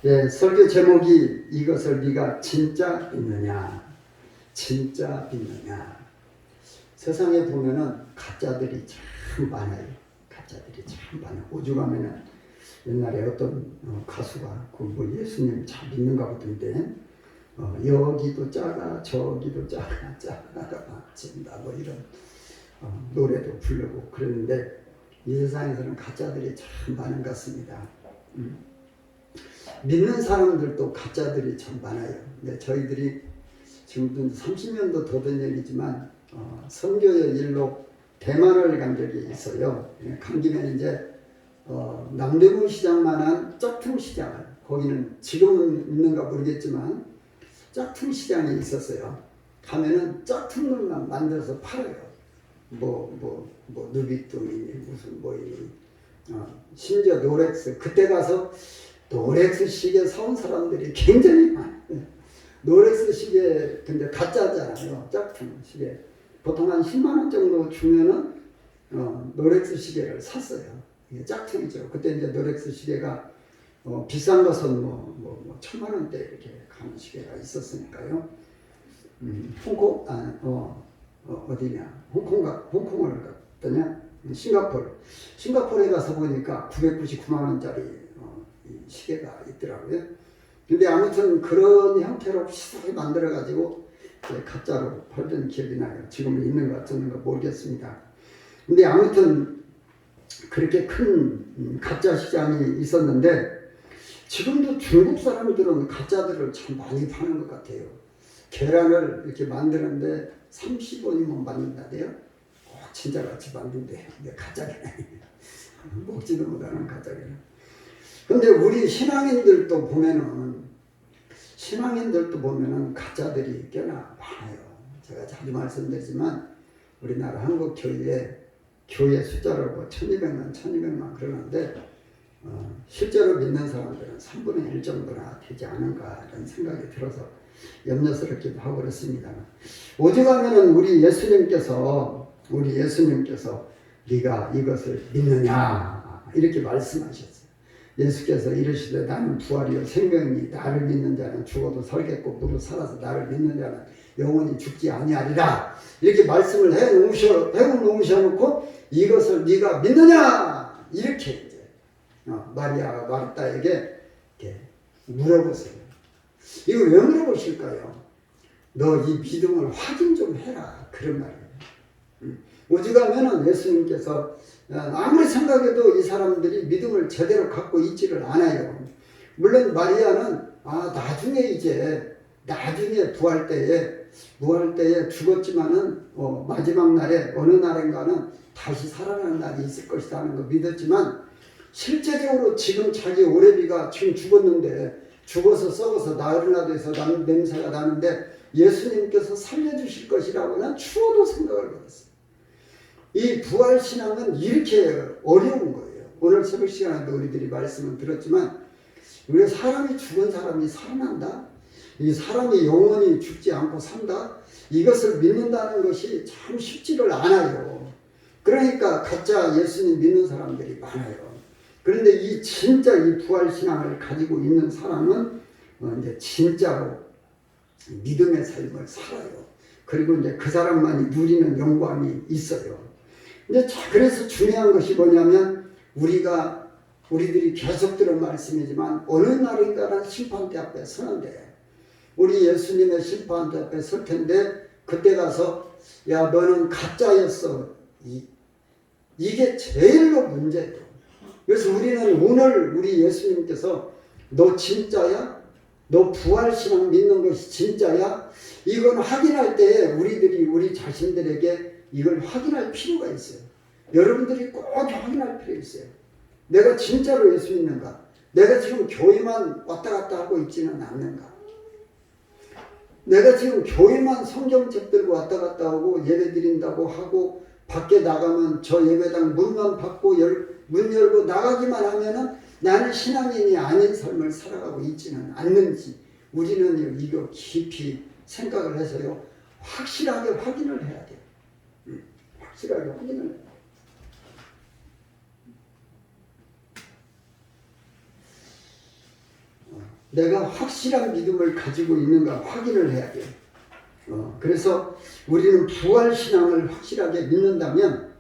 예, 설교 제목이 이것을 네가 진짜 믿느냐, 진짜 믿느냐. 세상에 보면은 가짜들이 참 많아요. 가짜들이 참 많아요. 오죽하면은 옛날에 어떤 가수가 뭐 예수님 잘 믿는가 보던데 여기도 작아 저기도 작아 진다 뭐 이런 노래도 부르고 그러는데 이 세상에서는 가짜들이 참 많은 것 같습니다. 믿는 사람들도 가짜들이 참 많아요. 근데 저희들이 지금 30년도 더 된 얘기지만 선교의 일로 대만을 간 적이 있어요. 간 김에 이제 남대문 시장만한 짝퉁 시장을, 거기는 지금은 있는가 모르겠지만 짝퉁 시장이 있었어요. 가면은 짝퉁들만 만들어서 팔아요. 누비뚱이니 무슨 뭐이니 심지어 롤렉스, 그때 가서 롤렉스 시계 사온 사람들이 굉장히 많아요. 롤렉스 시계 근데 가짜잖아요. 짝퉁 시계. 보통 한 10만 원 정도 주면은 롤렉스 시계를 샀어요. 이게 짝퉁이죠. 그때 이제 롤렉스 시계가 비싼 것은 1,000만 원대 이렇게 가는 시계가 있었으니까요. 어디냐? 홍콩을 갔더냐? 싱가포르에 가서 보니까 999만 원짜리 시계가 있더라고요. 근데 아무튼 그런 형태로 비슷하게 만들어가지고 가짜로 팔던 기억이 나요. 지금은 있는가 없는가 모르겠습니다. 근데 아무튼 그렇게 큰 가짜 시장이 있었는데 지금도 중국 사람들은 가짜들을 참 많이 파는 것 같아요. 계란을 이렇게 만드는데 30원이면 만든다대요. 진짜 같이 만든대요. 근데 가짜 계란이에요. 먹지도 못하는 가짜 계란. 근데 우리 신앙인들도 보면은 가짜들이 꽤나 많아요. 제가 자주 말씀드리지만 우리나라 한국 교회 숫자로 1200만 그러는데 실제로 믿는 사람들은 3분의 1 정도나 되지 않은가 이런 생각이 들어서 염려스럽기도 하고 그렇습니다. 오죽하면은 우리 예수님께서 네가 이것을 믿느냐 이렇게 말씀하셨어요. 예수께서 이르시되 나는 부활이요 생명이니 나를 믿는 자는 죽어도 살겠고 무릇 살아서 나를 믿는 자는 영원히 죽지 아니하리라 이렇게 말씀을 해놓으셔놓고 이것을 네가 믿느냐 이렇게 이제 마리아가 마르다에게 이렇게 물어보세요. 이거 왜 물어보실까요? 너 이 믿음을 확인 좀 해라 그런 말이에요. 오죽하면은 예수님께서 아무리 생각해도 이 사람들이 믿음을 제대로 갖고 있지를 않아요. 물론 마리아는 나중에 부활 때에 죽었지만은 마지막 날에 어느 날인가는 다시 살아나는 날이 있을 것이다 하는 거 믿었지만 실제적으로 지금 자기 오래비가 지금 죽어서 썩어서 나흘이나 돼서 냄새가 나는데 예수님께서 살려주실 것이라고는 추워도 생각을 못했어요. 이 부활신앙은 이렇게 어려운 거예요. 오늘 새벽 시간에도 우리들이 말씀을 들었지만 우리가 사람이 죽은 사람이 살아난다? 이 사람이 영원히 죽지 않고 산다? 이것을 믿는다는 것이 참 쉽지를 않아요. 그러니까 가짜 예수님 믿는 사람들이 많아요. 그런데 진짜 이 부활신앙을 가지고 있는 사람은 이제 진짜로 믿음의 삶을 살아요. 그리고 이제 그 사람만이 누리는 영광이 있어요. 이제 그래서 중요한 것이 뭐냐면 우리들이 계속 들은 말씀이지만 어느 날인가는 심판대 앞에 서는데 우리 예수님의 심판대 앞에 설 텐데 그때 가서 야 너는 가짜였어. 이게 제일로 문제예요. 그래서 우리는 오늘 우리 예수님께서 너 진짜야? 너 부활신앙 믿는 것이 진짜야? 이건 확인할 때 우리 자신들에게 이걸 확인할 필요가 있어요. 여러분들이 꼭 확인할 필요가 있어요. 내가 진짜로 예수 믿는가? 내가 지금 교회만 왔다 갔다 하고 있지는 않는가? 내가 지금 교회만 성경책 들고 왔다 갔다 하고 예배 드린다고 하고 밖에 나가면 저 예배당 문만 받고 문 열고 나가기만 하면은 나는 신앙인이 아닌 삶을 살아가고 있지는 않는지 우리는 이거 깊이 생각을 해서요. 확실하게 확인을 해야 돼요. 확실하게 확인을 해야 돼요. 내가 확실한 믿음을 가지고 있는가 확인을 해야 돼요. 그래서 우리는 부활신앙을 확실하게 믿는다면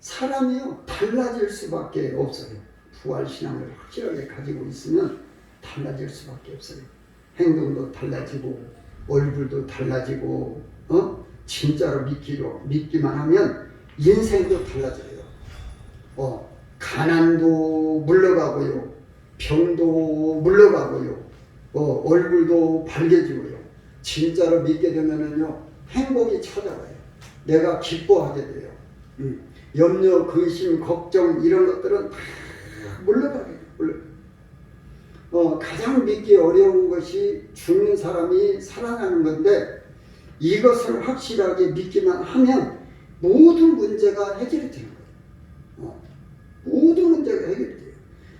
사람이요 달라질 수밖에 없어요. 부활신앙을 확실하게 가지고 있으면 달라질 수밖에 없어요. 행동도 달라지고 얼굴도 달라지고 진짜로 믿기만 하면 인생도 달라져요. 가난도 물러가고요. 병도 물러가고요. 얼굴도 밝아지고요. 진짜로 믿게 되면은요 행복이 찾아와요. 내가 기뻐하게 돼요. 염려, 근심, 걱정 이런 것들은 다 물러가게 돼요. 가장 믿기 어려운 것이 죽는 사람이 살아나는 건데 이것을 확실하게 믿기만 하면 모든 문제가 해결이 되는 거예요. 모든 문제가 해결이 돼요.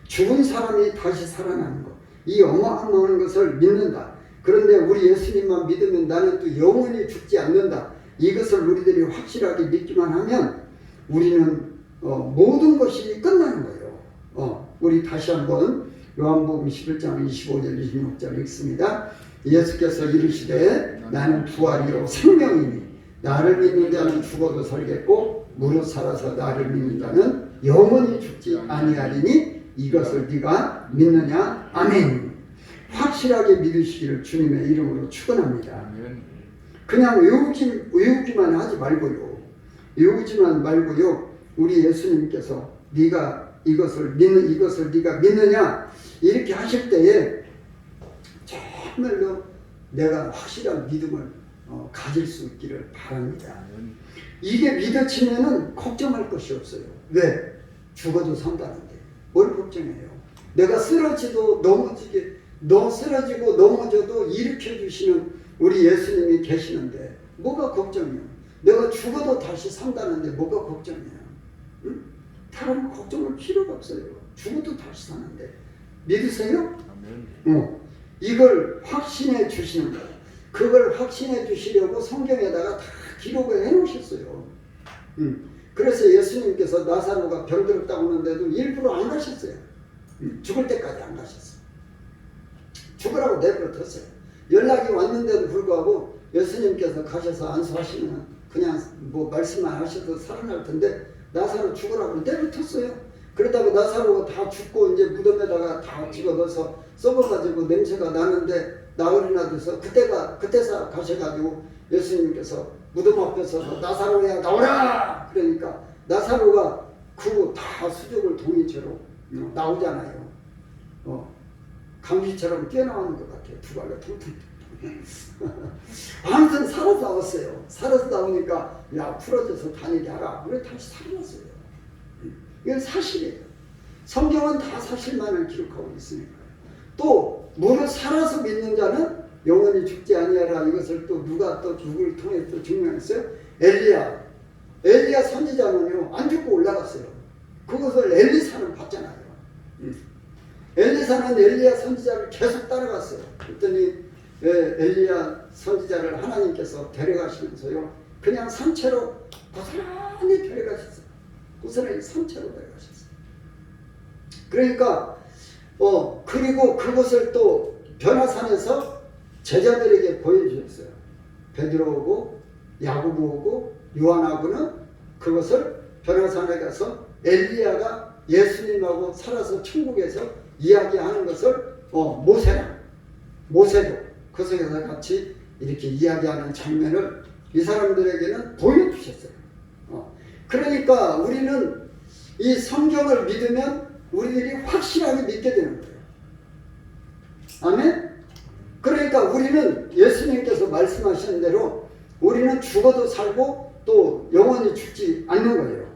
죽은 사람이 다시 살아나는 것, 이 어마어마한 것을 믿는다. 그런데 우리 예수님만 믿으면 나는 또 영원히 죽지 않는다. 이것을 우리들이 확실하게 믿기만 하면 우리는 모든 것이 끝나는 거예요. 우리 다시 한번 요한복음 11장 25절 26절 읽습니다. 예수께서 이르시되 나는 부활이요 생명이니 나를 믿는 자는 죽어도 살겠고 무릇 살아서 나를 믿는 자는 영원히 죽지 아니하리니 이것을 네가 믿느냐? 아멘. 확실하게 믿으시기를 주님의 이름으로 축원합니다. 그냥 외우기만 하지 말고요. 외우지만 말고요. 우리 예수님께서 네가 이것을 네가 믿느냐? 이렇게 하실 때에 정말로 내가 확실한 믿음을 가질 수 있기를 바랍니다. 이게 믿어지면은 걱정할 것이 없어요. 왜? 죽어도 산다는데 뭘 걱정해요? 내가 쓰러지고 넘어져도 일으켜 주시는 우리 예수님이 계시는데 뭐가 걱정이에요? 내가 죽어도 다시 산다는데 뭐가 걱정이에요? 응? 다른 걱정할 필요가 없어요. 죽어도 다시 사는데 믿으세요? 이걸 확신해 주시는 거예요. 그걸 확신해 주시려고 성경에다가 다 기록을 해 놓으셨어요. 그래서 예수님께서 나사로가 병들었다고 하는데도 일부러 안 가셨어요. 죽을 때까지 안 가셨어요. 죽으라고 내버려뒀어요. 연락이 왔는데도 불구하고 예수님께서 가셔서 안수하시면 그냥 뭐 말씀만 하셔도 살아날 텐데 나사로 죽으라고 내버려뒀어요. 그러다가 나사로가 다 죽고 이제 무덤에다가 다 집어넣어서 썩어가지고 냄새가 나는데 나흘이나 돼서 그때서 가셔가지고 예수님께서 무덤 앞에서 나사로야 나오라! 그러니까 나사로가 그 다 수족을 동이처럼 나오잖아요. 감기처럼 뛰어나오는 것 같아요. 두 발로 퉁퉁. 아무튼 살아서 나왔어요. 살아서 나오니까 야 풀어져서 다니게 하라. 그래 다시 살아났어요. 이건 사실이에요. 성경은 다 사실만을 기록하고 있으니까요. 또 무릇 살아서 믿는 자는 영원히 죽지 아니하라. 이것을 또 누가 또 누구를 통해 또 증명했어요? 엘리야 선지자는요 안 죽고 올라갔어요. 그것을 엘리사는 봤잖아요. 엘리사는 엘리야 선지자를 계속 따라갔어요. 그랬더니 엘리야 선지자를 하나님께서 데려가시면서요 그냥 산채로 고스란히 데려가셨어요. 고스란히 산채로 데려가셨어요. 그러니까 그리고 그것을 또 변화산에서 제자들에게 보여주셨어요. 베드로하고 야고보하고 요한하고는 그것을 변화산에 가서 엘리야가 예수님하고 살아서 천국에서 이야기하는 것을 모세도 그 속에서 같이 이렇게 이야기하는 장면을 이 사람들에게는 보여주셨어요. 그러니까 우리는 이 성경을 믿으면 우리들이 확실하게 믿게 되는 거예요. 아멘? 그러니까 우리는 예수님께서 말씀하신 대로 우리는 죽어도 살고 또 영원히 죽지 않는 거예요.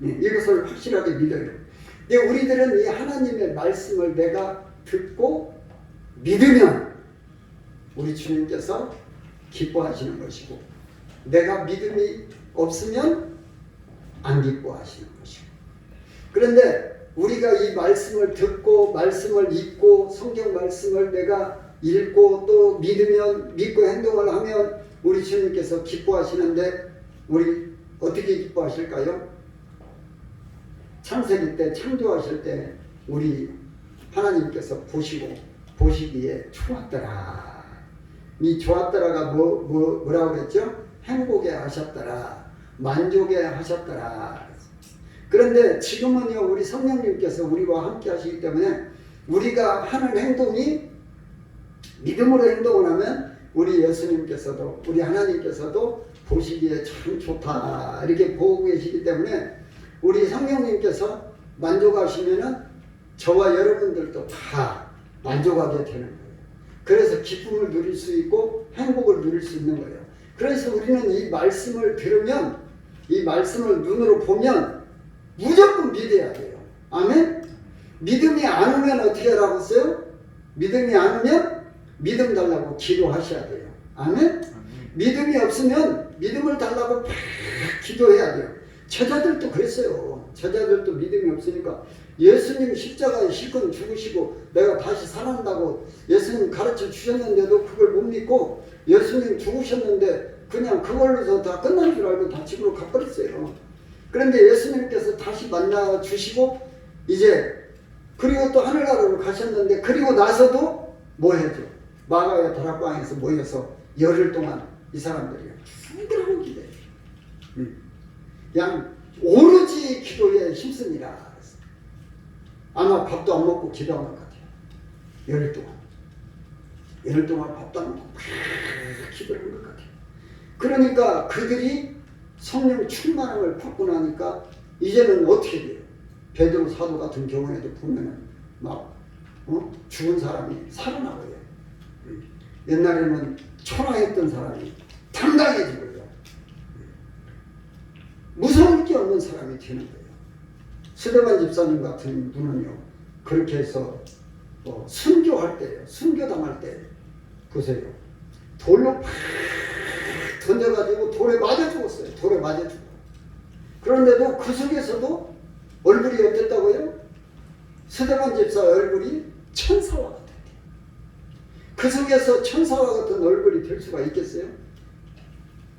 이것을 확실하게 믿어요. 근데 우리들은 이 하나님의 말씀을 내가 듣고 믿으면 우리 주님께서 기뻐하시는 것이고 내가 믿음이 없으면 안 기뻐하시는 것이고 그런데 우리가 이 말씀을 듣고 말씀을 읽고 성경 말씀을 내가 읽고 또 믿으면 믿고 행동을 하면 우리 주님께서 기뻐하시는데 우리 어떻게 기뻐하실까요? 창세기 때 창조하실 때 우리 하나님께서 보시고 보시기에 좋았더라. 이 좋았더라가 뭐라고 그랬죠? 행복해 하셨더라. 만족해 하셨더라. 그런데 지금은요, 우리 성령님께서 우리와 함께 하시기 때문에 우리가 하는 행동이 믿음으로 행동을 하면 우리 예수님께서도, 우리 하나님께서도 보시기에 참 좋다 이렇게 보고 계시기 때문에 우리 성령님께서 만족하시면은 저와 여러분들도 다 만족하게 되는 거예요. 그래서 기쁨을 누릴 수 있고 행복을 누릴 수 있는 거예요. 그래서 우리는 이 말씀을 들으면, 이 말씀을 눈으로 보면 무조건 믿어야 돼요. 아멘? 믿음이 안 오면 어떻게 하라고 했어요? 믿음이 안 오면 믿음 달라고 기도하셔야 돼요. 아멘? 믿음이 없으면 믿음을 달라고 막 기도해야 돼요. 제자들도 그랬어요. 제자들도 믿음이 없으니까 예수님 십자가에 실컷 죽으시고 내가 다시 살아난다고 예수님 가르쳐 주셨는데도 그걸 못 믿고 예수님 죽으셨는데 그냥 그걸로서 다 끝난 줄 알고 다 집으로 가버렸어요. 그런데 예수님께서 다시 만나 주시고 이제 그리고 또 하늘나라로 가셨는데 그리고 나서도 뭐 해죠? 마가의 다락방에서 모여서 열흘 동안 이 사람들이 힘들어 기도해. 그냥 오로지 기도에 힘쓰니라. 아마 밥도 안 먹고 기도한 것 같아요. 열흘 동안. 열흘 동안 밥도 안 먹고 막 기도한 것 같아요. 그러니까 그들이 성령 충만함을 받고 나니까 이제는 어떻게 돼요? 베드로 사도 같은 경우에도 보면은 막 죽은 사람이 살아나고요. 옛날에는 초라했던 사람이 당당해지고요. 무서울 게 없는 사람이 되는 거예요. 스데반 집사님 같은 분은요, 그렇게 해서 순교할 때요, 순교당할 때 보세요. 돌로 팍 던져가지고 돌에 맞아 죽었어요. 돌에 맞아 죽어. 그런데도 그 속에서도 얼굴이 어땠다고요? 스데반 집사 얼굴이 천사와 같았대요. 그 속에서 천사와 같은 얼굴이 될 수가 있겠어요?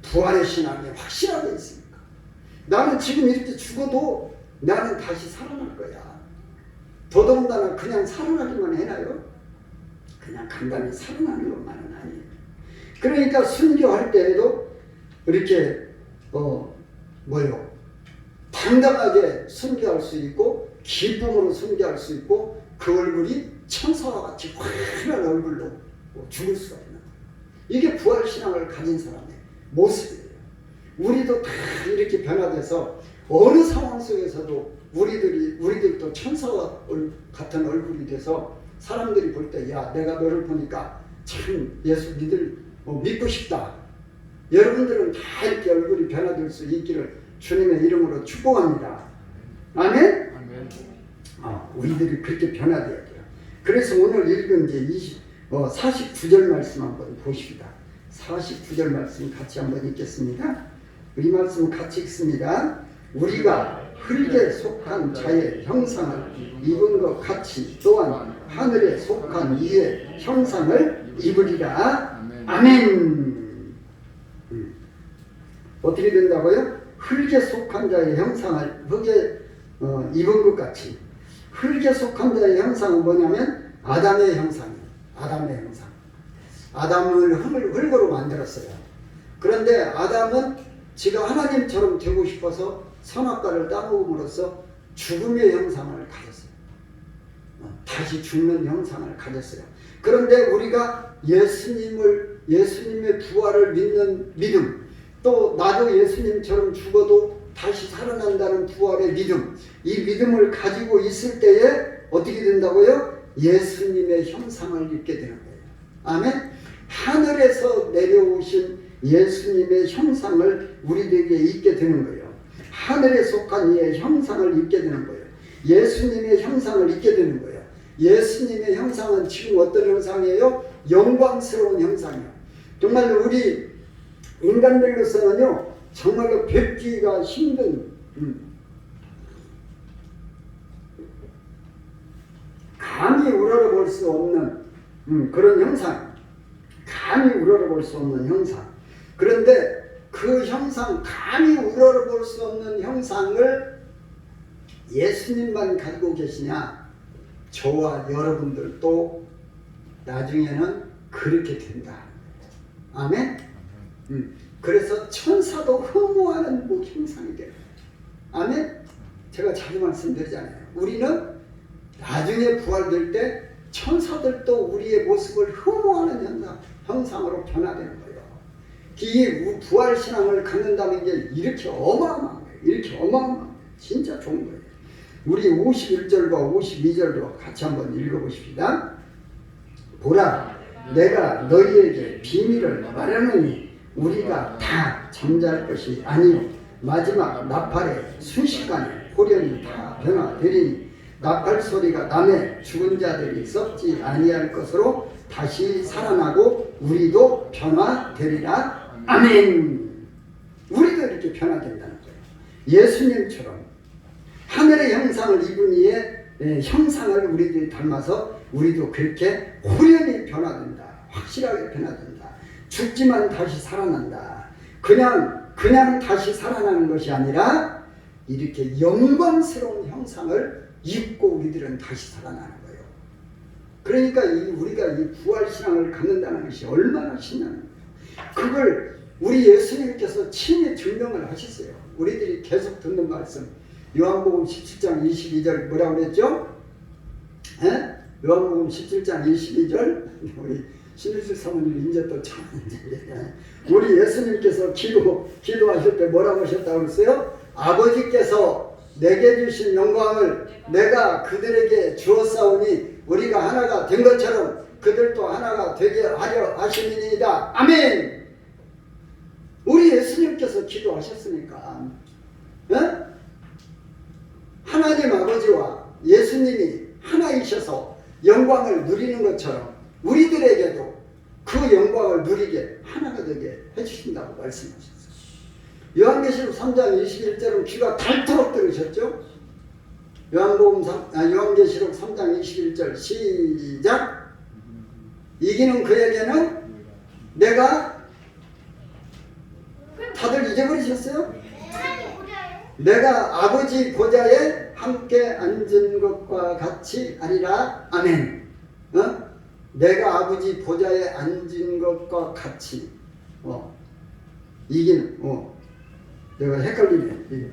부활의 신앙이 확실하게 있으니까. 나는 지금 이렇게 죽어도 나는 다시 살아날 거야. 더더군다나 그냥 살아나기만 해나요? 그냥 간단히 살아나는 것만은 아니에요. 그러니까 순교할 때에도 이렇게 당당하게 순교할 수 있고 기쁨으로 순교할 수 있고 그 얼굴이 천사와 같이 환한 얼굴로 죽을 수가 있는 거예요. 이게 부활신앙을 가진 사람의 모습이에요. 우리도 다 이렇게 변화돼서 어느 상황 속에서도 우리들도 천사와 같은 얼굴이 돼서 사람들이 볼 때 야 내가 너를 보니까 참 예수 믿고 싶다. 여러분들은 다 이렇게 얼굴이 변화될 수 있기를 주님의 이름으로 축복합니다. 아멘? 우리들이 그렇게 변화돼야 돼요. 그래서 오늘 읽은 이제 49절 말씀 한번 보십니다. 49절 말씀 같이 한번 읽겠습니다. 이 말씀 같이 읽습니다. 우리가 흙에 속한 자의 형상을 입은 것 같이 또한 하늘에 속한 이의 형상을 입으리라. 아멘. 어떻게 된다고요? 흙에 속한 자의 형상을 입은 것 같이. 흙에 속한 자의 형상은 뭐냐면 아담의 형상이에요. 아담의 형상. 아담을 흙으로 만들었어요. 그런데 아담은 지가 하나님처럼 되고 싶어서 선악과를 따먹음으로써 죽음의 형상을 가졌어요. 다시 죽는 형상을 가졌어요. 그런데 우리가 예수님의 부활을 믿는 믿음, 또 나도 예수님처럼 죽어도 다시 살아난다는 부활의 믿음, 이 믿음을 가지고 있을 때에 어떻게 된다고요? 예수님의 형상을 입게 되는 거예요. 아멘? 하늘에서 내려오신 예수님의 형상을 우리들에게 입게 되는 거예요. 하늘에 속한 이의 형상을 입게 되는 거예요. 예수님의 형상을 입게 되는 거예요. 예수님의 형상은 지금 어떤 형상이에요? 영광스러운 형상이에요. 정말로 우리 인간들로서는요, 정말로 뵙기가 힘든, 감히 우러러볼 수 없는 그런 형상, 감히 우러러볼 수 없는 형상. 그런데 그 형상, 감히 우러러볼 수 없는 형상을 예수님만 가지고 계시냐? 저와 여러분들도 나중에는 그렇게 된다. 아멘? 그래서 천사도 흠모하는 형상이 돼요. 아멘? 제가 자주 말씀드리잖아요. 우리는 나중에 부활될 때 천사들도 우리의 모습을 흠모하는 형상으로 변화되는 거예요. 이 부활신앙을 갖는다는 게 이렇게 어마어마한 거예요. 이렇게 어마어마한 거예요. 진짜 좋은 거예요. 우리 51절과 52절도 같이 한번 읽어보십시다. 보라, 내가 너희에게 비밀을 말하노니 우리가 다 잠잘 것이 아니요 마지막 나팔의 순식간에 호련이 다 변화되리니 나팔 소리가 나매 죽은 자들이 썩지 아니할 것으로 다시 살아나고 우리도 변화되리라. 아멘. 우리도 이렇게 변화된다는 거예요. 예수님처럼 하늘의 형상을 입은 이의 형상을 우리들이 닮아서 우리도 그렇게 호련히 변화된다. 확실하게 변화된다. 죽지만 다시 살아난다. 그냥 다시 살아나는 것이 아니라 이렇게 영광스러운 형상을 입고 우리들은 다시 살아나는 거예요. 그러니까 우리가 이 부활신앙을 갖는다는 것이 얼마나 신나는 거예요. 그걸 우리 예수님께서 친히 증명을 하셨어요. 우리들이 계속 듣는 말씀. 요한복음 17장 22절 뭐라고 그랬죠? 요한복음 17장 22절 우리 신일수 사모님 이제 또 참 우리 예수님께서 기도하실 때 뭐라고 하셨다고 그랬어요? 아버지께서 내게 주신 영광을 내가 그들에게 주었사오니 우리가 하나가 된 것처럼 그들도 하나가 되게 하려 하심이니이다. 아멘. 우리 예수님께서 기도하셨으니까 하나님 아버지와 예수님이 하나이셔서 영광을 누리는 것처럼 우리들에게도 그 영광을 누리게 하나가 되게 해주신다고 말씀하셨어요. 요한계시록 3장 21절은 귀가 닳도록 들으셨죠? 요한계시록 3장 21절 시작. 이기는 그에게는 내가 다들 잊어버리셨어요? 내가 아버지 보좌에 함께 앉은 것과 같이 하리라. 아멘. 내가 아버지 보좌에 앉은 것과 같이 내가 헷갈리네.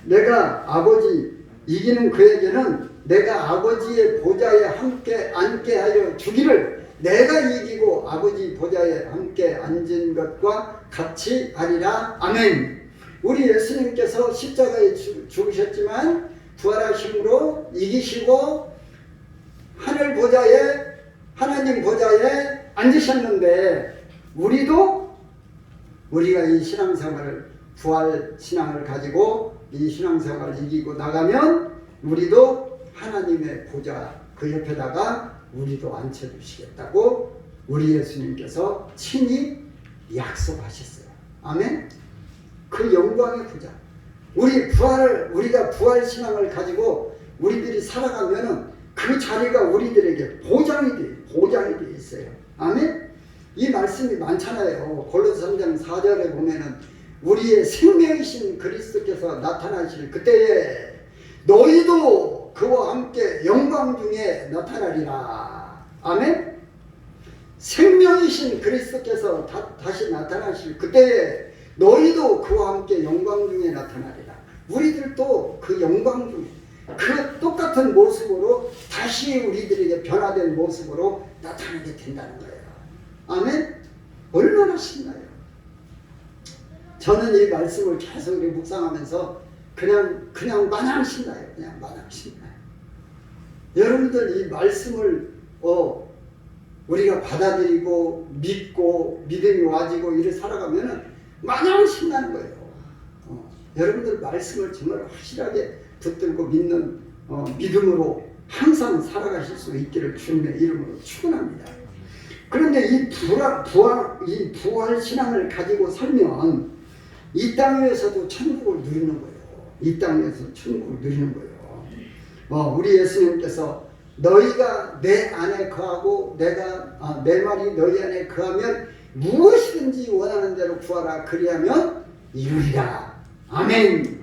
내가 아버지 이기는 그에게는 내가 아버지의 보좌에 함께 앉게 하여 주기를 내가 이기고 아버지 보좌에 함께 앉은 것과 같이 하리라. 아멘. 우리 예수님께서 십자가에 죽으셨지만 부활하심으로 이기시고 하늘 보좌에 하나님 보좌에 앉으셨는데 우리가 이 신앙생활을 부활 신앙을 가지고 이 신앙생활을 이기고 나가면 우리도 하나님의 보좌 그 옆에다가 우리도 앉혀주시겠다고 우리 예수님께서 친히 약속하셨어요. 아멘. 그 영광의 보좌. 우리가 부활 신앙을 가지고 우리들이 살아가면은 그 자리가 우리들에게 보장이 돼 있어요. 아멘. 이 말씀이 많잖아요. 골로새 3장 4절에 보면은 우리의 생명이신 그리스도께서 나타나실 그때에 너희도 그와 함께 영광 중에 나타나리라. 아멘. 생명이신 그리스도께서 다시 나타나실 그때에 너희도 그와 함께 영광 중에 나타나리라. 우리들도 그 영광 중에 그 똑같은 모습으로 다시 우리들에게 변화된 모습으로 나타나게 된다는 거예요. 아멘. 얼마나 신나요. 저는 이 말씀을 계속 묵상하면서 그냥 마냥 신나요. 그냥 마냥 신나요. 여러분들 이 말씀을 우리가 받아들이고 믿고 믿음이 와지고 이래 살아가면은 마냥 신나는 거예요. 여러분들 말씀을 정말 확실하게 붙들고 믿는 믿음으로 항상 살아가실 수 있기를 주님의 이름으로 축원합니다. 그런데 이 부활 신앙을 가지고 살면 이 땅에서도 천국을 누리는 거예요. 이 땅에서 천국을 누리는 거예요. 우리 예수님께서 너희가 내 안에 거하고 내가 내 말이 너희 안에 거하면 무엇이든지 원하는 대로 구하라. 그리하면 이루리라. 아멘.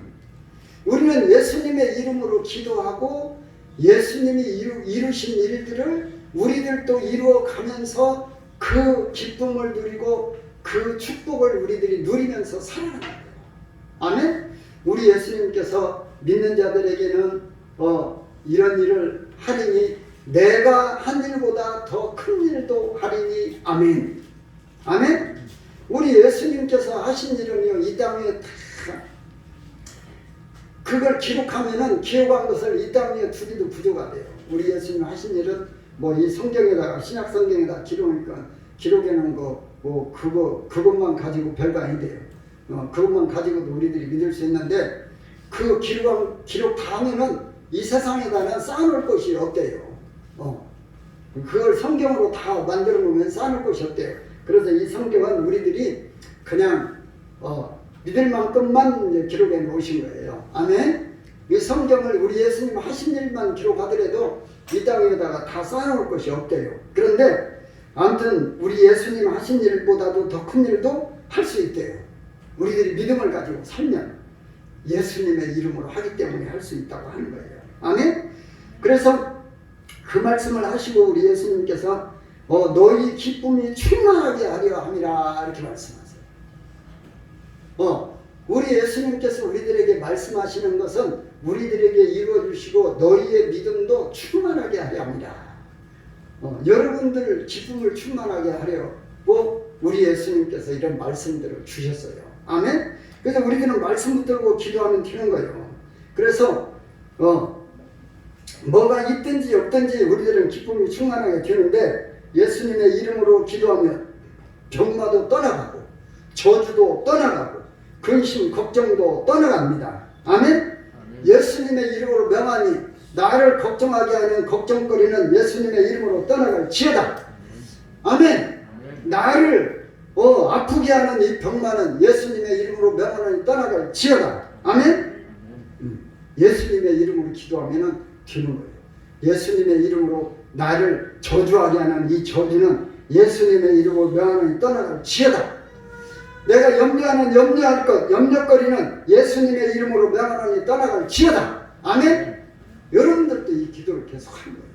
우리는 예수님의 이름으로 기도하고 예수님이 이루신 일들을 우리들도 이루어가면서 그 기쁨을 누리고 그 축복을 우리들이 누리면서 살아가는 거예요. 아멘? 우리 예수님께서 믿는 자들에게는 이런 일을 하리니 내가 한 일보다 더 큰 일도 하리니. 아멘. 아멘? 우리 예수님께서 하신 일은요, 이 땅에 다 그걸 기록하면은 기록한 것을 이 땅에 두기도 부족하대요. 우리 예수님 하신 일은 뭐 이 성경에다가 신약 성경에다 기록해 놓은 거 뭐 그것만 가지고 별거 아닌데요. 그것만 가지고도 우리들이 믿을 수 있는데 그 기록 다 하면은 이 세상에다는 쌓아놓을 것이 없대요. 그걸 성경으로 다 만들어 놓으면 쌓아놓을 것이 없대요. 그래서 이 성경은 우리들이 그냥 믿을 만큼만 기록해 놓으신 거예요. 아멘. 이 성경을 우리 예수님 하신 일만 기록하더라도 이 땅에다가 다 쌓아놓을 것이 없대요. 그런데 아무튼 우리 예수님 하신 일보다도 더 큰 일도 할 수 있대요. 우리들이 믿음을 가지고 살면 예수님의 이름으로 하기 때문에 할 수 있다고 하는 거예요. 아멘. 그래서 그 말씀을 하시고 우리 예수님께서 너희 기쁨이 충만하게 하리라 함이라 이렇게 말씀하세요. 우리 예수님께서 우리들에게 말씀하시는 것은 우리들에게 이루어주시고 너희의 믿음도 충만하게 하려 합니다. 여러분들 기쁨을 충만하게 하려고 우리 예수님께서 이런 말씀들을 주셨어요. 아멘. 그래서 우리들은 말씀 붙들고 기도하면 되는 거예요. 그래서 뭐가 있든지 없든지 우리들은 기쁨이 충만하게 되는데 예수님의 이름으로 기도하면 병마도 떠나가고 저주도 떠나가고 근심 걱정도 떠나갑니다. 아멘. 예수님의 이름으로 명하니 나를 걱정하게 하는 걱정거리는 예수님의 이름으로 떠나갈 지어다. 아멘. 나를 아프게 하는 이 병만은 예수님의 이름으로 명하니 떠나갈 지어다. 아멘. 예수님의 이름으로 기도하면 되는 거예요. 예수님의 이름으로 나를 저주하게 하는 이 저주는 예수님의 이름으로 명하니 떠나갈 지어다. 내가 염려할 것, 염려거리는 예수님의 이름으로 명하니 떠나갈 지어다. 아멘. 여러분들도 이 기도를 계속 하는 거예요.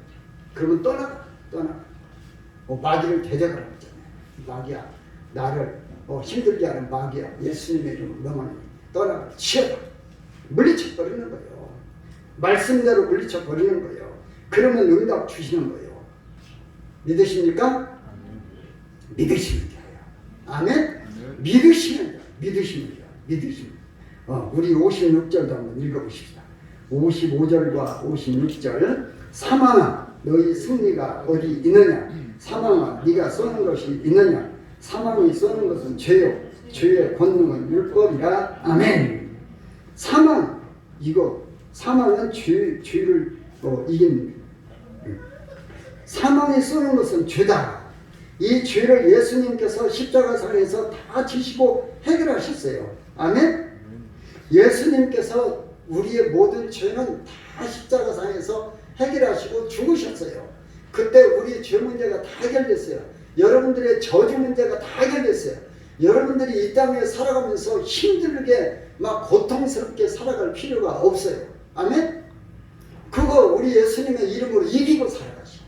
그러면 떠나가. 마귀를 대적하라고 했잖아요. 마귀야, 나를 힘들게 하는 마귀야, 예수님의 이름으로 명하니 떠나갈 지어다. 물리쳐버리는 거예요. 말씀대로 물리쳐버리는 거예요. 그러면 응답 주시는 거예요. 믿으십니까? 믿으시면 돼요. 아멘? 믿으시면 돼요. 우리 56절도 한번 읽어보십시다. 55절과 56절. 사망아 너희 승리가 어디 있느냐. 사망아 네가 쏘는 것이 있느냐. 사망이 쏘는 것은 죄요 죄의 권능은 율법이라. 아멘. 사망, 사망은 죄를 이긴, 사망이 쏘는 것은 죄다. 이 죄를 예수님께서 십자가상에서 다 지시고 해결하셨어요. 아멘. 예수님께서 우리의 모든 죄는 다 십자가상에서 해결하시고 죽으셨어요. 그때 우리의 죄 문제가 다 해결됐어요. 여러분들의 저주 문제가 다 해결됐어요. 여러분들이 이 땅에 살아가면서 힘들게 막 고통스럽게 살아갈 필요가 없어요. 아멘. 그거 우리 예수님의 이름으로 이기고 살아가시오.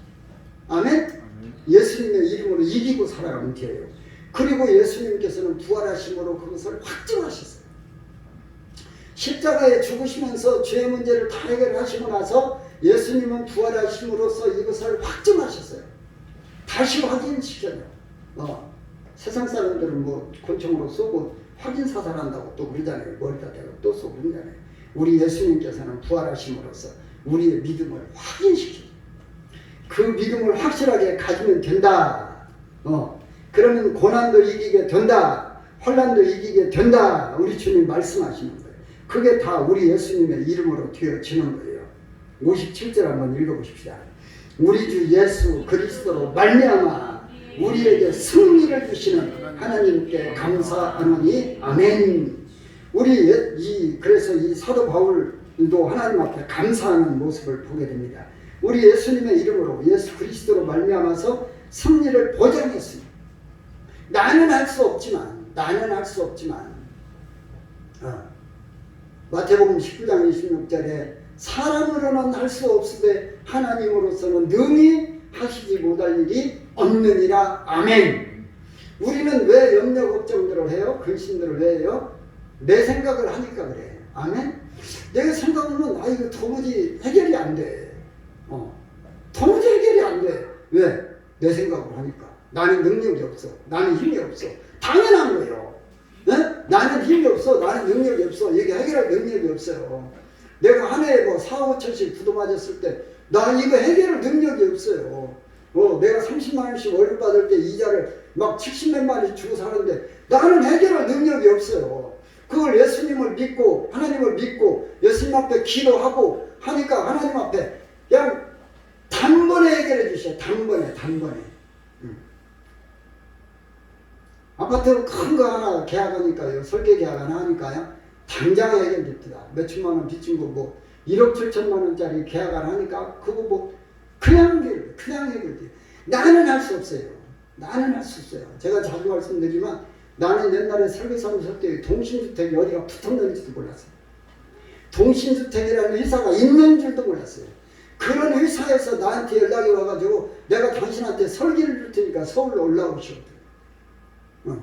아멘. 예수님의 이름으로 이기고 살아가면 돼요. 그리고 예수님께서는 부활하심으로 그것을 확증하셨어요. 십자가에 죽으시면서 죄의 문제를 다 해결하시고 나서 예수님은 부활하심으로써 이것을 확증하셨어요. 다시 확인시켜요. 세상 사람들은 뭐 권총으로 쏘고 확인 사살한다고 또 그러잖아요. 머리다 대고 또 쏘고 그러잖아요. 우리 예수님께서는 부활하심으로써 우리의 믿음을 확인시켜요. 그 믿음을 확실하게 가지면 된다. 그러면 고난도 이기게 된다. 환난도 이기게 된다. 우리 주님 말씀하시는 거예요. 그게 다 우리 예수님의 이름으로 되어지는 거예요. 57절 한번 읽어보십시다. 우리 주 예수 그리스도로 말미암아 우리에게 승리를 주시는 하나님께 감사하노니. 아멘. 그래서 이 사도 바울도 하나님 앞에 감사하는 모습을 보게 됩니다. 우리 예수님의 이름으로 예수 그리스도로 말미암아서 승리를 보장했습니다. 나는 할 수 없지만 마태복음 19장 26절에 사람으로는 할 수 없으되 하나님으로서는 능히 하시지 못할 일이 없느니라. 아멘. 우리는 왜 염려 걱정들을 해요? 근심들을 왜 해요? 내 생각을 하니까 그래. 아멘. 내가 생각하면 이거 도무지 해결이 안 돼. 도무지 해결이 안 돼. 왜? 내 생각을 하니까. 나는 능력이 없어. 나는 힘이 없어. 당연한 거예요. 네? 나는 힘이 없어. 나는 능력이 없어. 이게 해결할 능력이 없어요. 내가 한 해에 4, 5천씩 부도 맞았을 때 나 이거 해결할 능력이 없어요. 내가 30만 원씩 월급 받을 때 이자를 막 70몇만 원씩 주고 사는데 나는 해결할 능력이 없어요. 그걸 예수님을 믿고 하나님을 믿고 예수님 앞에 기도하고 하니까 하나님 앞에 그냥 단번에 해결해 주셔. 단번에. 아파트 큰 거 하나 계약하니까요. 설계 계약 하나 하니까요. 당장 해결됩니다. 몇천만 원 빚진 거 1억 7천만 원짜리 계약 하나 하니까 그거 그냥 해결돼요. 나는 할 수 없어요. 제가 자주 말씀드리지만 나는 옛날에 설계사무소 때 동신주택이 어디가 붙었는지도 몰랐어요. 동신주택이라는 회사가 있는 줄도 몰랐어요. 그런 회사에서 나한테 연락이 와가지고 내가 당신한테 설계를 줄 테니까 서울로 올라오시오.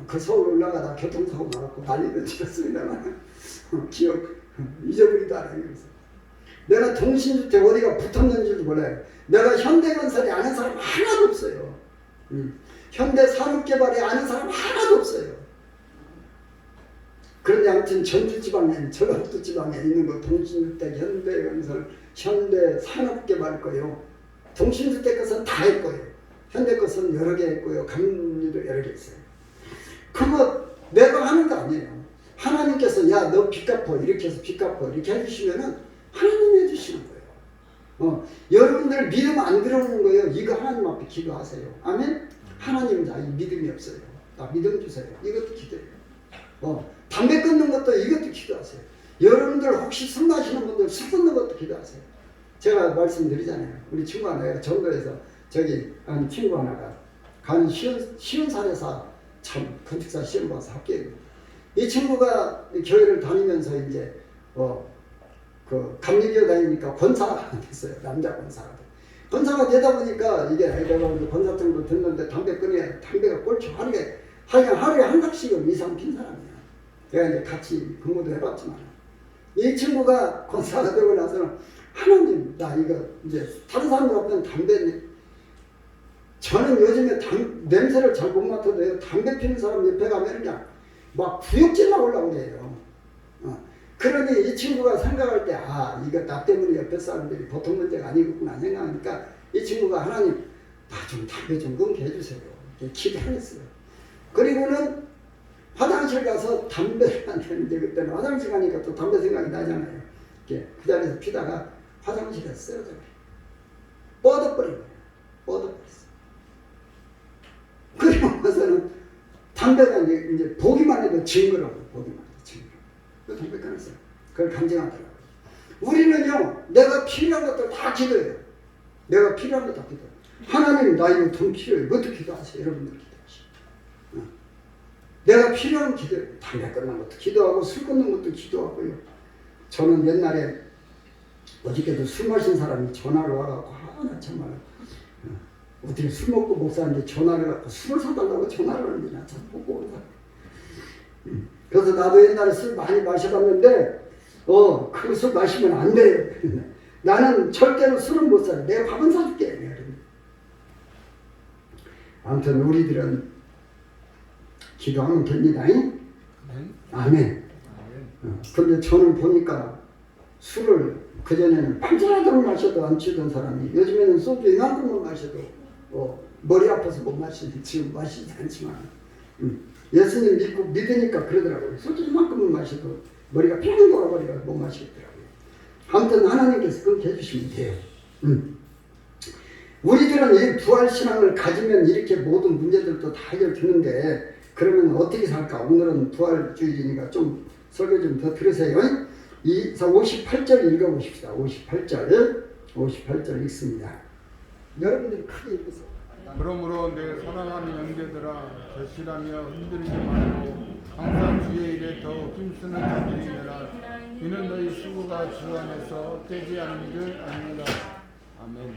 그 서울 올라가다 교통사고 나갖고 난리를 치렀습니다만 기억 잊어버리도 않아요. 그래서 내가 동신주택 어디가 붙었는지도 몰라요. 내가 현대건설에 아는 사람 하나도 없어요. 현대산업개발에 아는 사람 하나도 없어요. 그런데 아무튼 전주지방에 전라북도 지방에 있는 거 동신주택, 현대건설, 현대산업개발 거요. 동신주택 것은 다 했고요. 현대 것은 여러 개 했고요. 감리도 여러 개 있어요. 그거 내가 하는 거 아니에요. 하나님께서 야 너 빚 갚어 이렇게 해서 빚 갚어 이렇게 해주시면은 하나님이 해주시는 거예요. 여러분들 믿음 안 들어오는 거예요. 이거 하나님 앞에 기도하세요. 아멘. 하나님 나 믿음이 없어요. 나 믿음 주세요. 이것도 기도해요. 담배 끊는 것도 이것도 기도하세요. 여러분들 혹시 술 마시는 분들 술 끊는 것도 기도하세요. 제가 말씀드리잖아요. 우리 친구 하나가 전도에서 저기 한 친구 하나가 가는 시운사례사 참 건축사 시험 봐서 합격했거든요. 이 친구가 교회를 다니면서 이제 그 감리교회 다니니까 권사가 됐어요. 남자 권사가. 권사가 되다 보니까 이게 내가 권사증도 듣는데 담배 끊어야 담배가 꼴초 하루에 한 갑씩은 이상 핀 사람이야. 내가 이제 같이 근무도 해봤지만 이 친구가 권사가 되고 나서는 하나님 나 이거 이제 다른 사람들 앞에는 담배 저는 요즘에 냄새를 잘 못 맡아도요. 담배 피는 사람 옆에 가면 그냥 막 구역질 나오려고 그래요. 그러니 이 친구가 생각할 때 이거 나 때문에 옆에 사람들이 보통 문제가 아니겠구나 생각하니까 이 친구가 하나님 나 좀 담배 좀 끊게 해주세요. 기도했어요. 그리고는 화장실 가서 담배를 안 피는데 그때는 화장실 가니까 또 담배 생각이 나잖아요. 그 자리에서 피다가 화장실에 쓰러져 버려요. 뻗어버린 거예요. 뻗어버렸어요. 그리고 나서는 담배가 이제 보기만 해도 징그러워. 보기만 해도 징그러워. 그 담배 끊었어요. 그걸 간증하더라고요. 우리는요, 내가 필요한 것들 다 기도해요. 내가 필요한 것 다 기도해요. 하나님, 나 이거 돈 필요해. 그것도 기도하세요. 여러분들 기도하시고. 내가 필요한 기도해요. 담배 끊는 것도 기도하고, 술 끊는 것도 기도하고요. 저는 옛날에 어저께도 술 마신 사람이 전화를 와갖고, 나 정말, 어떻게 술 먹고 못 사는데 전화를 갖고 술을 사달라고 전화를 하는데 나 참 보고 온 사람. 그래서 나도 옛날에 술 많이 마셔봤는데 그 술 마시면 안 돼요. 나는 절대로 술은 못 사요. 내가 밥은 사줄게. 아무튼 우리들은 기도하면 됩니다. 아멘. 근데 저는 보니까 술을 그전에는 반잔하도록 마셔도 안 취던 사람이 요즘에는 소주 이만큼만 마셔도 머리 아파서 못 마시는데 지금 마시지 않지만 예수님 믿고 믿으니까 그러더라고요. 소주 이만큼만 마셔도 머리가 평 돌아버리가 못 마시겠더라고요. 아무튼 하나님께서 그렇게 해주시면 돼요. 우리들은 이 부활신앙을 가지면 이렇게 모든 문제들도 다 해결되는데 그러면 어떻게 살까? 오늘은 부활주의니까 좀 설교 좀 더 들으세요. 58절 읽어보십시다. 58절 읽습니다. 여러분들이 크게 읽으세요. 그러므로 내 사랑하는 형제들아 결실하며 흔들리지 말고 항상 주의 일에 더 힘쓰는 자들이라. 이는 너희 수고가 주 안에서 떼지 않는 줄 아니라. 아멘.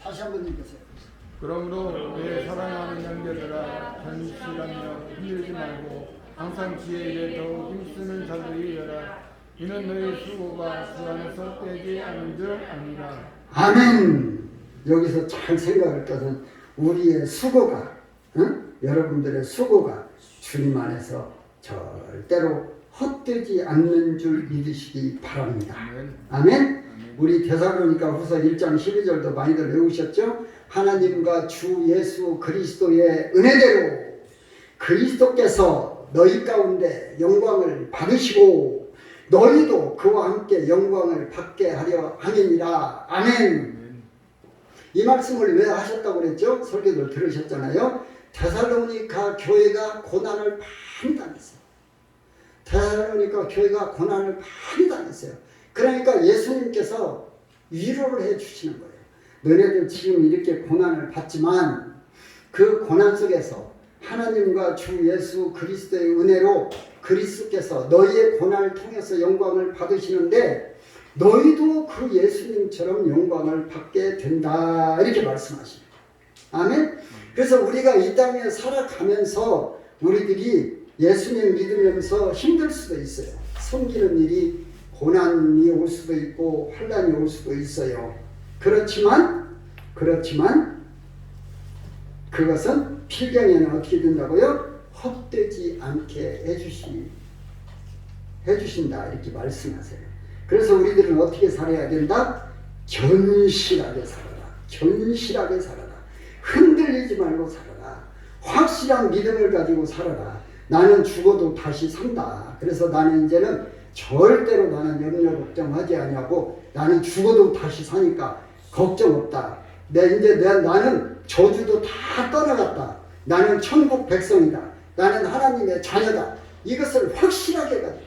다시 한번 읽으세요. 그러므로 내 사랑하는 형제들아 견실하며 흔들지 말고 항상 주의 일에 더욱 힘쓰는 자들이여라. 이는 너희 수고가 주 안에서 떼지 않은 줄 아니라. 아멘. 여기서 잘 생각할 것은 우리의 수고가, 여러분들의 수고가 주님 안에서 절대로 헛되지 않는 줄 믿으시기 바랍니다. 아멘. 우리 데살로니가 후서 1장 12절도 많이들 외우셨죠? 하나님과 주 예수 그리스도의 은혜대로 그리스도께서 너희 가운데 영광을 받으시고 너희도 그와 함께 영광을 받게 하려 함이니라. 아멘. 이 말씀을 왜 하셨다고 그랬죠? 설교들 들으셨잖아요. 데살로니가 교회가 고난을 많이 당했어요. 데살로니가 교회가 고난을 많이 당했어요. 그러니까 예수님께서 위로를 해 주시는 거예요. 너네들 지금 이렇게 고난을 받지만 그 고난 속에서 하나님과 주 예수 그리스도의 은혜로 그리스도께서 너희의 고난을 통해서 영광을 받으시는데 너희도 그 예수님처럼 영광을 받게 된다. 이렇게 말씀하시네요. 아멘. 그래서 우리가 이 땅에 살아가면서 우리들이 예수님 믿으면서 힘들 수도 있어요. 섬기는 일이 고난이 올 수도 있고 환난이 올 수도 있어요. 그렇지만 그것은 필경에는 어떻게 된다고요? 헛되지 않게 해주신다. 이렇게 말씀하세요. 그래서 우리들은 어떻게 살아야 된다? 견실하게 살아라. 견실하게 살아라. 흔들리지 말고 살아라. 확실한 믿음을 가지고 살아라. 나는 죽어도 다시 산다. 그래서 나는 이제는 절대로 나는 염려 걱정하지 아니하고 나는 죽어도 다시 사니까 걱정 없다. 나는 저주도 다 떠나갔다. 나는 천국 백성이다. 나는 하나님의 자녀다. 이것을 확실하게 가지고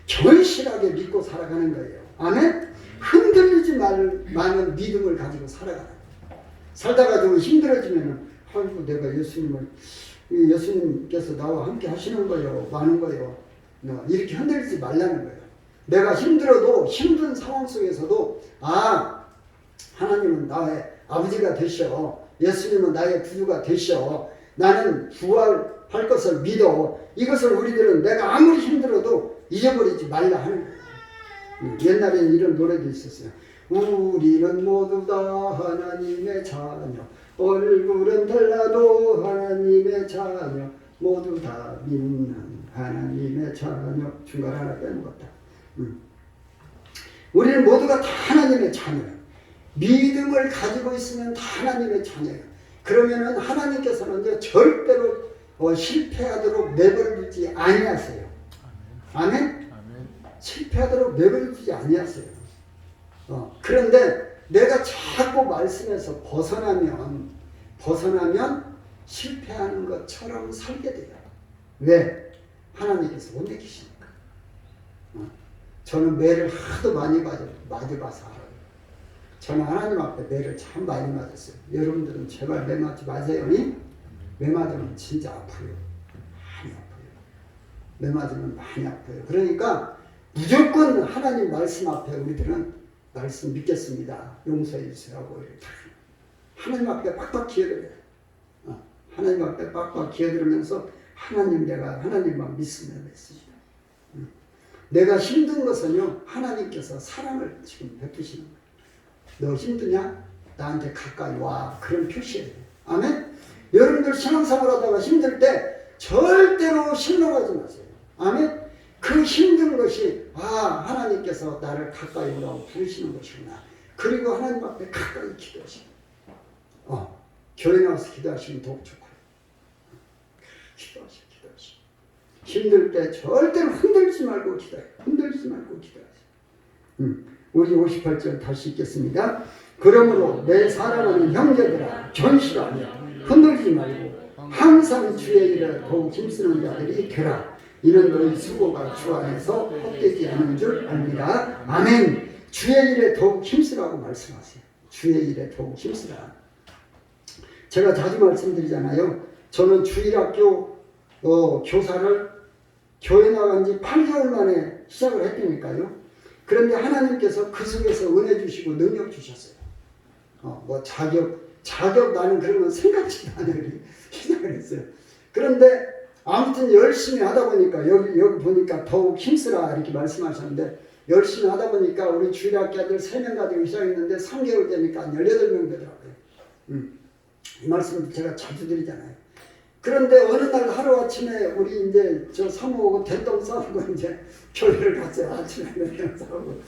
견실하게 믿고 살아가는 거예요. 아멘? 흔들리지 않은 믿음을 가지고 살아가는 거예요. 살다가 좀 힘들어지면은 아이고 내가 예수님께서 나와 함께 하시는 거예요. 많은 거예요. 이렇게 흔들리지 말라는 거예요. 내가 힘들어도 힘든 상황 속에서도 하나님은 나의 아버지가 되셔. 예수님은 나의 구주가 되셔. 나는 부활할 것을 믿어. 이것을 우리들은 내가 아무리 힘들어도 잊어버리지 말라 하는 거예요. 옛날에는 이런 노래도 있었어요. 우리는 모두 다 하나님의 자녀. 얼굴은 달라도 하나님의 자녀. 모두 다 믿는 하나님의 자녀. 중간 하나 빼먹었다. 우리는 모두가 다 하나님의 자녀예요. 믿음을 가지고 있으면 다 하나님의 자녀예요. 그러면은 하나님께서는 절대로 실패하도록 내버려 두지 아니하세요. 아멘? 실패하도록 내버려 두지 아니하세요. 그런데 내가 자꾸 말씀에서 벗어나면 실패하는 것처럼 살게 돼요. 왜? 하나님께서 못 내키시니까. 저는 매를 하도 많이 맞아봐서 알아요. 저는 하나님 앞에 매를 참 많이 맞았어요. 여러분들은 제발 매 맞지 마세요. 매 맞으면 진짜 아파요. 많이 아파요. 매 맞으면 많이 아파요. 그러니까 무조건 하나님 말씀 앞에 우리들은 말씀 믿겠습니다. 용서해 주세요라고 이렇게 하나님 앞에 빡빡 기어들어요. 하나님 앞에 빡빡 기어들으면서 내가 하나님만 믿으면 됐습니다. 내가 힘든 것은요 하나님께서 사랑을 지금 베푸시는 거예요. 너 힘드냐? 나한테 가까이 와. 그런 표시예요. 아멘? 여러분들 신앙생활 하다가 힘들 때 절대로 실망하지 마세요. 아멘? 그 힘든 것이 하나님께서 나를 가까이 오라고 부르시는 것이구나. 그리고 하나님 앞에 가까이 기도하시고 교회 나와서 기도하시면 더욱 좋고요. 기도하시고 힘들 때 절대로 흔들지 말고 기도해요. 흔들지 말고 기도하세요. 우리 58절 다시 읽겠습니다. 그러므로 내 사랑하는 형제들아 견실하며 흔들리지 말고 항상 주의 일에 더욱 힘쓰는 자들이 되라. 이는 너희 수고가 주 안에서 헛되지 않은 줄 압니다. 아멘. 주의 일에 더욱 힘쓰라고 말씀하세요. 주의 일에 더욱 힘쓰라. 제가 자주 말씀드리잖아요. 저는 주일학교 교사를 교회 나간 지 8개월 만에 시작을 했다니까요. 그런데 하나님께서 그 속에서 은혜 주시고 능력 주셨어요. 뭐 자격 나는 그런 건 생각지도 않아요. 시작을 했어요. 그런데 아무튼 열심히 하다 보니까 여기 보니까 더욱 힘쓰라 이렇게 말씀하셨는데 열심히 하다 보니까 우리 주일학교들 3명 가지고 시작했는데 3개월 되니까 18명 되더라고요. 이 말씀을 제가 자주 드리잖아요. 그런데 어느 날 하루아침에 우리 이제 저 사모하고 대똥 싸우고 이제 교회를 갔어요. 아침에 대똥 싸우고.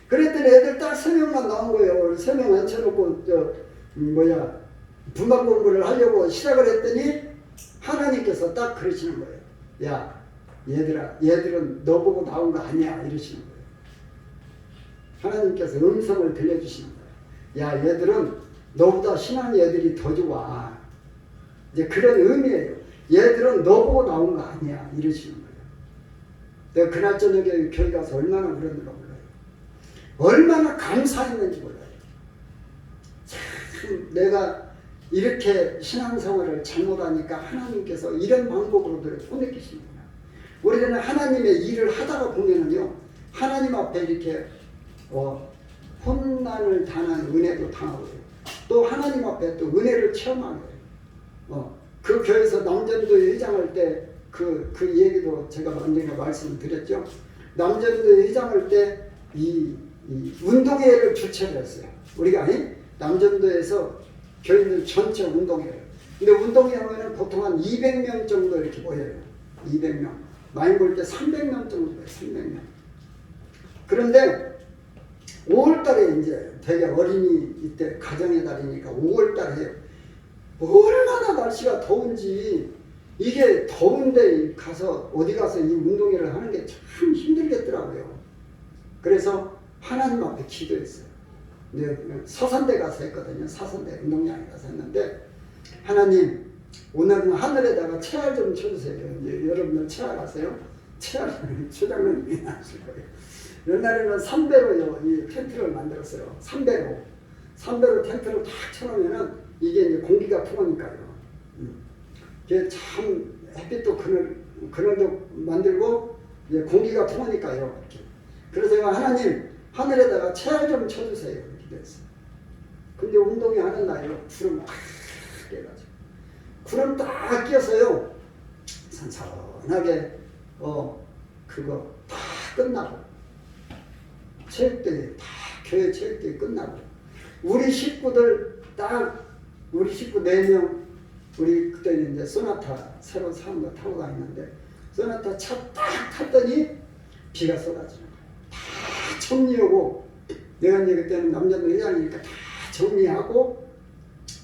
그랬더니 애들 딱 3명만 나온 거예요. 3명 앉혀놓고 분반 공부를 하려고 시작을 했더니 하나님께서 딱 그러시는 거예요. 야, 얘들은 너 보고 나온 거 아니야 이러시는 거예요. 하나님께서 음성을 들려주시는 거예요. 야, 얘들은 너보다 신앙 애들이 더 좋아. 이제 그런 의미예요. 얘들은 너 보고 나온 거 아니야 이러시는 거예요. 내가 그날 저녁에 교회 가서 얼마나 울었는가 몰라요. 얼마나 감사했는지 몰라요. 참 내가 이렇게 신앙생활을 잘못하니까 하나님께서 이런 방법으로도 보내주시는구나. 우리는 하나님의 일을 하다가 보면은요, 하나님 앞에 이렇게 혼난을 당한 은혜도 당하고요. 또 하나님 앞에 또 은혜를 체험하는 거예요. 그 교회에서 남전도 회장할 때 그 얘기도 제가 언젠가 말씀을 드렸죠. 남전도 회장할 때 이 운동회를 주최를 했어요. 우리가 남전도에서 교인들 전체 운동회를. 근데 운동회 하면은 보통 한 200명 정도 이렇게 모여요. 200명. 많이 볼 때 300명 정도 돼요. 300명. 그런데 5월달에 이제 되게 어린이 이때 가정의 달이니까 5월달에 해요. 얼마나 날씨가 더운지 이게 더운데 어디 가서 이 운동회를 하는 게 참 힘들겠더라고요. 그래서 하나님 앞에 기도했어요. 서산대 가서 했거든요. 서산대 운동장에 가서 했는데 하나님 오늘은 하늘에다가 채알 좀 쳐주세요. 여러분들 채알 아세요? 채알 초장님이 아실 거예요. 옛날에는 3배로요 이 텐트를 만들었어요. 3배로 텐트를 탁 쳐놓으면은 이게 이제 공기가 통하니까요. 이게 참 햇빛도 그늘도 만들고 이제 공기가 통하니까요. 이렇게. 그래서 제가 하나님 하늘에다가 채알 좀 쳐주세요. 이렇게 됐어요. 근데 운동회 하는 날이요. 구름 딱 깨가지고. 구름 딱 끼어서요. 선선하게 그거 다 끝나고 체육대회 교회 체육대회 끝나고 우리 식구들 우리 식구 4명 우리 그때는 이제 소나타 새로 사는 거 타고 다니는데 소나타 차 딱 탔더니 비가 쏟아지는 거예요. 다 정리하고 내가 이제 그때는 남자도 회장이니까 다 정리하고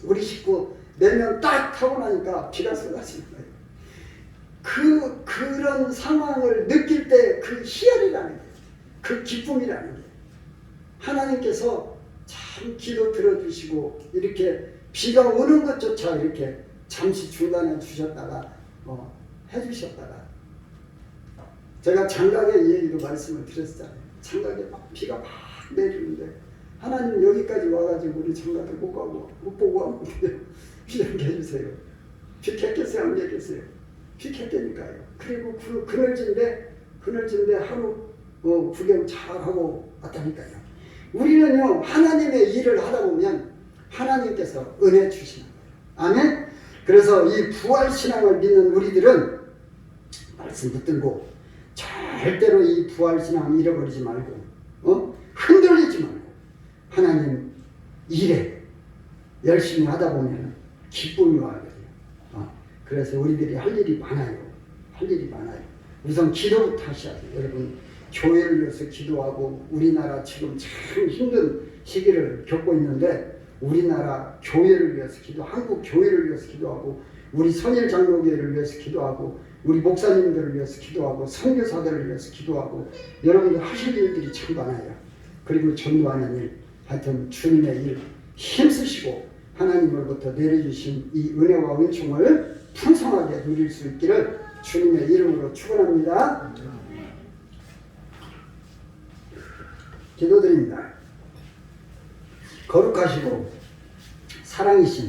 우리 식구 4명 딱 타고 나니까 비가 쏟아지는 거예요. 그런 상황을 느낄 때 그 희열이라는 게, 그 기쁨이라는 게 하나님께서 참 기도 들어주시고 이렇게 비가 오는 것조차 이렇게 잠시 중단해 주셨다가 해주셨다가 제가 장각의 얘기도 말씀을 드렸잖아요. 장각에 비가 막 내리는데 하나님 여기까지 와가지고 우리 장각을 못 보고 하면 이렇게 해주세요. 비 켰겠어요? 안 켰겠어요? 비 켰다니까요. 그리고 그늘진데 하루 구경 잘하고 왔다니까요. 우리는요 하나님의 일을 하다 보면 하나님께서 은혜 주시는 거예요. 아멘. 그래서 이 부활신앙을 믿는 우리들은 말씀 붙들고 절대로 이 부활신앙 잃어버리지 말고 흔들리지 말고 하나님 일에 열심히 하다 보면 기쁨이 와요. 그래서 우리들이 할 일이 많아요. 우선 기도부터 하셔야 돼요. 여러분 교회를 위해서 기도하고 우리나라 지금 참 힘든 시기를 겪고 있는데 우리나라 교회를 위해서 한국 교회를 위해서 기도하고 우리 선일 장로교회를 위해서 기도하고 우리 목사님들을 위해서 기도하고 선교사들을 위해서 기도하고 여러분들 하실 일들이 참 많아요. 그리고 전도하는 일, 하여튼 주님의 일 힘쓰시고 하나님으로부터 내려주신 이 은혜와 은총을 풍성하게 누릴 수 있기를 주님의 이름으로 축원합니다. 기도드립니다. 거룩하시고 사랑이신